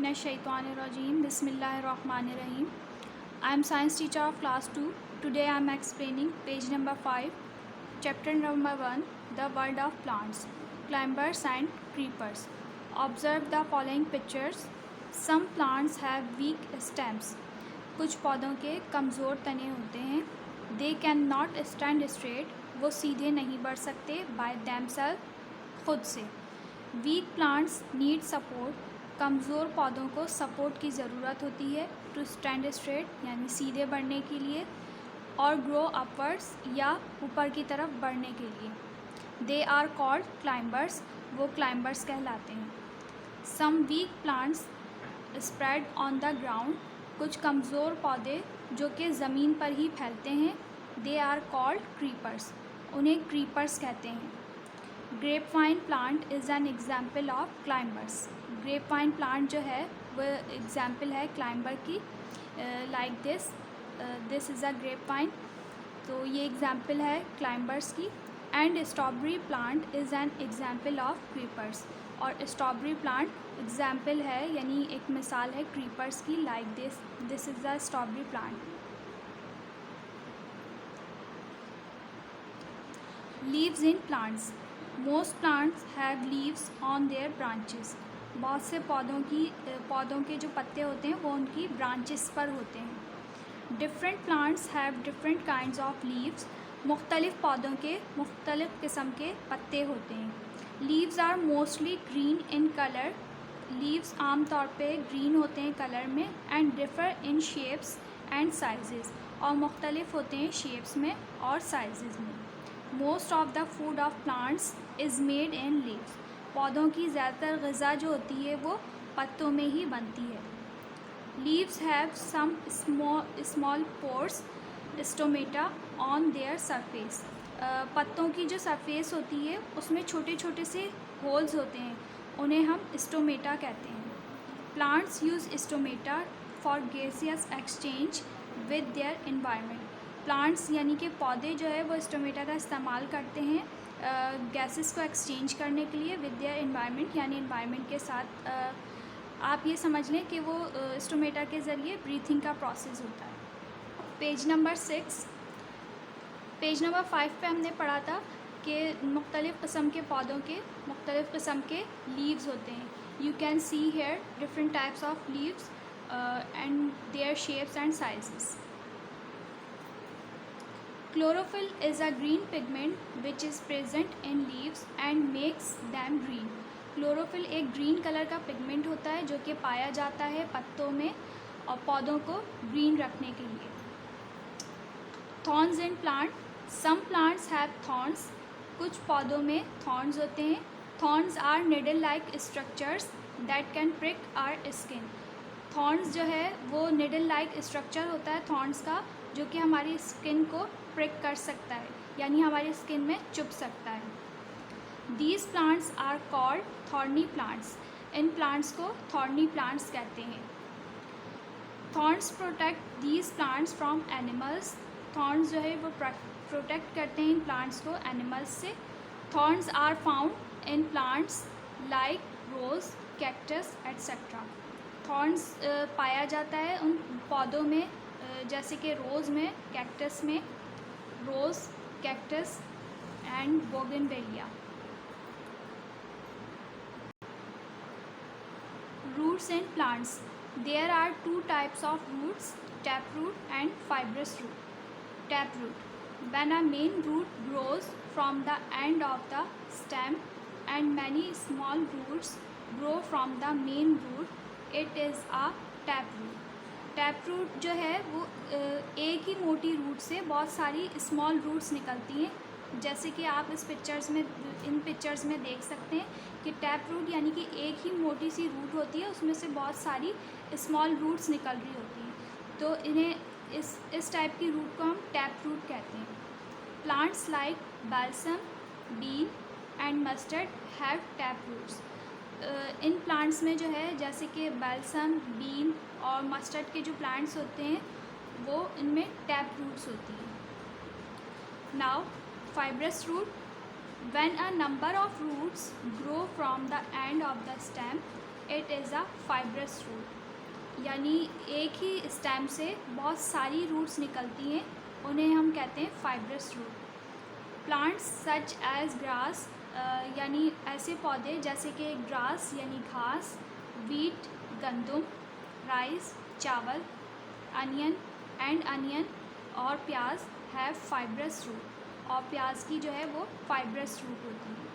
Minash-shaytanir-rajim. Bismillahir-rahmanir-rahim. I am science teacher of class 2. Today I am explaining page number 5, chapter number 1, the world of plants, climbers and creepers. Observe the following pictures. Some plants have weak stems. कुछ पौधों के कमज़ोर तने होते हैं. They cannot stand straight. वो सीधे नहीं बढ़ सकते by themselves, खुद से. Weak plants need support. कमज़ोर पौधों को सपोर्ट की ज़रूरत होती है टू स्टैंड स्ट्रेट यानी सीधे बढ़ने के लिए, और ग्रो अपवर्ड्स या ऊपर की तरफ बढ़ने के लिए. They are called climbers. वो क्लाइंबर्स कहलाते हैं. Some weak plants spread on the ground. कुछ कमज़ोर पौधे जो कि ज़मीन पर ही फैलते हैं. They are called creepers. उन्हें क्रीपर्स कहते हैं. Grapevine plant is an example of climbers. Grapevine plant जो है वो एग्जाम्पल है क्लाइंबर की. Like this is a grapevine. तो ये एग्जाम्पल है क्लाइंबर्स की. And strawberry plant is an example of creepers. और स्ट्रॉबेरी प्लांट एग्जाम्पल है यानी एक मिसाल है क्रीपर्स की. Like this is a strawberry plant. Leaves in plants. Most plants have leaves on their branches. बहुत से पौधों के जो पत्ते होते हैं वो उनकी ब्रांचेस पर होते हैं. Different plants have different kinds of leaves. मुख्तलिफ पौधों के मुख्तलिफ किस्म के पत्ते होते हैं. Leaves are mostly green in colour. Leaves आमतौर पे ग्रीन होते हैं कलर में. And differ in shapes and sizes. और मुख्तलिफ होते हैं शेप्स में और साइजेस में. Most of the food of plants is made in leaves. पौधों की ज़्यादातर ग़िज़ा जो होती है वो पत्तों में ही बनती है. Leaves have some small pores stomata on their surface. पत्तों की जो सरफेस होती है उसमें छोटे छोटे से होल्स होते हैं. उन्हें हम स्टोमेटा कहते हैं. Plants use stomata for gaseous exchange with their environment. Plants यानी कि पौधे जो है वो स्टोमेटा का इस्तेमाल करते हैं गैसेस को एक्सचेंज करने के लिए विद देयर इन्वायरमेंट यानी इन्वायरमेंट के साथ. आप ये समझ लें कि वो स्टोमेटा के ज़रिए ब्रीथिंग का प्रोसेस होता है. Page number 6. पेज नंबर 5 पे हमने पढ़ा था कि मुख्तलिफ़ किस्म के पौधों के मुख्तलिफ़ किस्म के लीव्स होते हैं. You can see here different types of leaves and their shapes and sizes. Chlorophyll is a green pigment which is present in leaves and makes them green. Chlorophyll एक ग्रीन कलर का pigment होता है जो कि पाया जाता है पत्तों में और पौधों को ग्रीन रखने के लिए. Thorns in plant. Some plants have thorns. कुछ पौधों में थॉर्न्स होते हैं. Thorns are needle like structures that can prick our skin. Thorns जो है वो निडल लाइक स्ट्रक्चर होता है थॉर्न्स का जो कि हमारी स्किन को प्रिक कर सकता है यानी हमारी स्किन में चुभ सकता है. These plants are called thorny plants. इन प्लांट्स को थॉर्नी प्लांट्स कहते हैं. Thorns protect these plants from animals. Thorns जो है वो प्रोटेक्ट करते हैं इन प्लांट्स को एनिमल्स से. Thorns are found in plants like rose, cactus etcetera. Thorns पाया जाता है उन पौधों में जैसे कि रोज़ में, कैक्टस में, rose, cactus and bougainvillea. Roots and plants. There are two types of roots, tap root and fibrous root. Tap root. When a main root grows from the end of the stem and many small roots grow from the main root, it is a tap root. Tap root जो है वो एक ही मोटी root से बहुत सारी small roots निकलती हैं. जैसे कि आप इन पिक्चर्स में देख सकते हैं कि टैप रूट यानी कि एक ही मोटी सी रूट होती है उसमें से बहुत सारी स्मॉल रूट्स निकल रही होती हैं. तो इन्हें इस टाइप की रूट को हम टैप रूट कहते हैं. Plants like balsam, bean and mustard have tap roots. इन प्लांट्स में जो है जैसे कि बाल्सम, बीन और मस्टर्ड के जो प्लांट्स होते हैं वो इनमें टैप रूट्स होती हैं. Now fibrous root. When a number of roots grow from the end of the stem it is a fibrous root. यानी एक ही स्टेम से बहुत सारी रूट्स निकलती हैं, उन्हें हम कहते हैं fibrous root. Plants such as grass, यानी ऐसे पौधे जैसे कि ग्रास यानी घास, वीट गंदम, राइस चावल, अनियन और प्याज हैव फाइब्रस रूट, और प्याज की जो है वो फाइब्रस रूट होती है।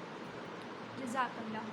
जज़ाकल्लाह।